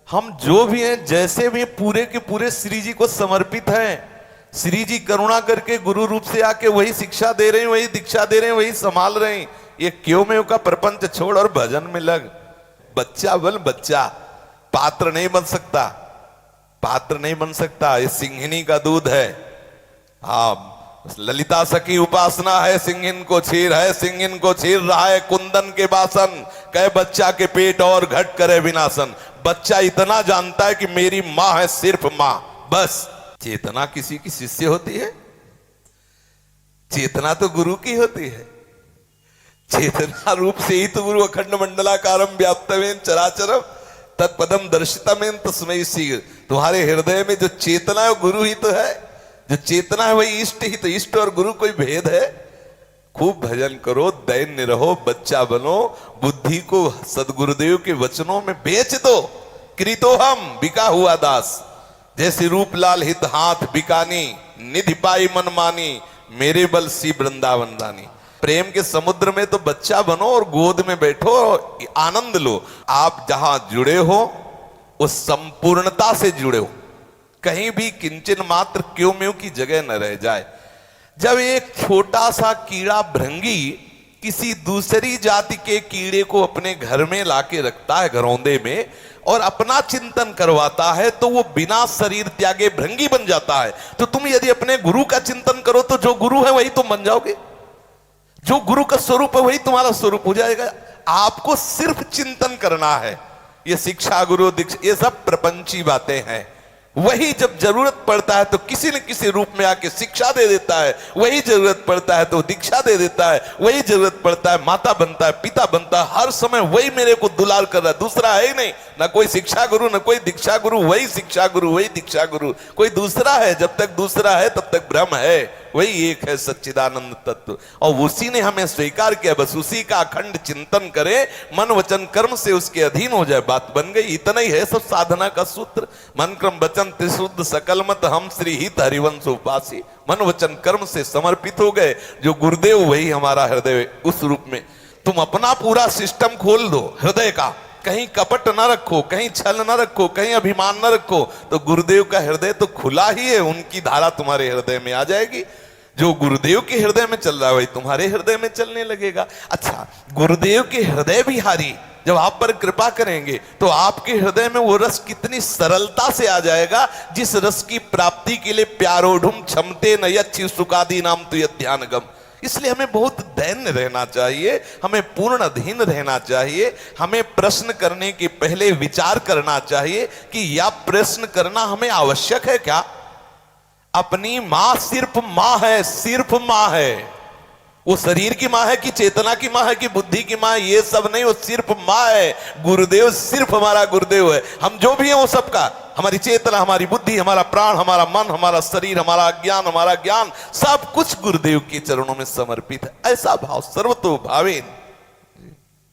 हम जो भी हैं जैसे भी पूरे के पूरे श्री जी को समर्पित हैं। श्री जी करुणा करके गुरु रूप से आके वही शिक्षा दे रहे हैं, वही दीक्षा दे रहे हैं, वही संभाल रहे हैं। ये क्यों में का प्रपंच छोड़ और भजन में लग। बच्चा बन बच्चा, पात्र नहीं बन सकता, पात्र नहीं बन सकता। ये सिंहिनी का दूध है। हाँ, ललिता सखी उपासना है, सिंहिन को छीर है, सिंहिन को छीर रहा है कुंदन के बासन, कहे बच्चा के पेट और घट करे विनाशन। बच्चा इतना जानता है कि मेरी माँ है, सिर्फ माँ, बस। चेतना किसी की शिष्य होती है? चेतना तो गुरु की होती है। चेतना रूप से ही तो गुरु अखंड मंडलाकारम व्याप्तमेन चराचरम तत्पदम दर्शितमेन तस्मै श्री। तुम्हारे हृदय में जो चेतना है वो गुरु ही तो है। जो चेतना है वही इष्ट ही तो। इष्ट और गुरु कोई भेद है? खूब भजन करो, दैन्य रहो, बच्चा बनो, बुद्धि को सदगुरुदेव के वचनों में बेच दो। कृतो हम बिका हुआ दास, जैसे रूपलाल हित हाथ बिकानी, निधि पाई मन मानी, मेरे बल सी वृंदावन रानी। प्रेम के समुद्र में तो बच्चा बनो और गोद में बैठो, आनंद लो। आप जहां जुड़े हो उस संपूर्णता से जुड़े हो, कहीं भी किंचन मात्र क्यों म्यों की जगह न रह जाए। जब एक छोटा सा कीड़ा भृंगी किसी दूसरी जाति के कीड़े को अपने घर में लाके रखता है, घरौंदे में, और अपना चिंतन करवाता है, तो वो बिना शरीर त्यागे भृंगी बन जाता है। तो तुम यदि अपने गुरु का चिंतन करो तो जो गुरु है वही तुम बन जाओगे। जो गुरु का स्वरूप है वही तुम्हारा स्वरूप हो जाएगा। आपको सिर्फ चिंतन करना है। ये शिक्षा गुरु दीक्षा ये सब प्रपंची बातें हैं। वही जब जरूरत पड़ता है तो किसी न किसी रूप में आके शिक्षा दे देता है, वही जरूरत पड़ता है तो दीक्षा दे देता है, वही जरूरत पड़ता है माता बनता है, पिता बनता है। हर समय वही मेरे को दुलार कर रहा है, दूसरा है ही नहीं। ना कोई शिक्षा गुरु, ना कोई दीक्षा गुरु, वही शिक्षा गुरु, वही दीक्षा गुरु। कोई दूसरा है? जब तक दूसरा है तब तक भ्रम है। वही एक है सच्चिदानंद तत्व, और उसी ने हमें स्वीकार किया। बस उसी का अखंड चिंतन करे, मन वचन कर्म से उसके अधीन हो जाए, बात बन गई। इतना ही है सब साधना का सूत्र। मन क्रम वचन त्रिशुद्ध सकल मत हम श्री हित हरिवंश उपासी। मन वचन कर्म से समर्पित हो गए, जो गुरुदेव वही हमारा हृदय। उस रूप में तुम अपना पूरा सिस्टम खोल दो हृदय का। कहीं कपट ना रखो, कहीं छल ना रखो, कहीं अभिमान ना रखो, तो गुरुदेव का हृदय तो खुला ही है। उनकी धारा तुम्हारे हृदय में आ जाएगी। जो गुरुदेव के हृदय में चल रहा है वही तुम्हारे हृदय में चलने लगेगा। अच्छा, गुरुदेव के हृदय बिहारी जब आप पर कृपा करेंगे तो आपके हृदय में वो रस कितनी सरलता से आ जाएगा, जिस रस की प्राप्ति के लिए प्यारोढ़ुम क्षमते न यच्छि सुकादि नाम तु यध्यानगम। इसलिए हमें बहुत दैन्य रहना चाहिए, हमें पूर्ण अधीन रहना चाहिए। हमें प्रश्न करने के पहले विचार करना चाहिए कि यह प्रश्न करना हमें आवश्यक है क्या? अपनी मां सिर्फ मां है, सिर्फ मां है। वो शरीर की मां है कि चेतना की मां है कि बुद्धि की मां है, ये सब नहीं, वो सिर्फ मां है। गुरुदेव सिर्फ हमारा गुरुदेव है। हम जो भी हैं वो सबका, हमारी चेतना, हमारी बुद्धि, हमारा प्राण, हमारा मन, हमारा शरीर, हमारा अज्ञान, हमारा ज्ञान, सब कुछ गुरुदेव के चरणों में समर्पित है। ऐसा भाव सर्वतो भावेन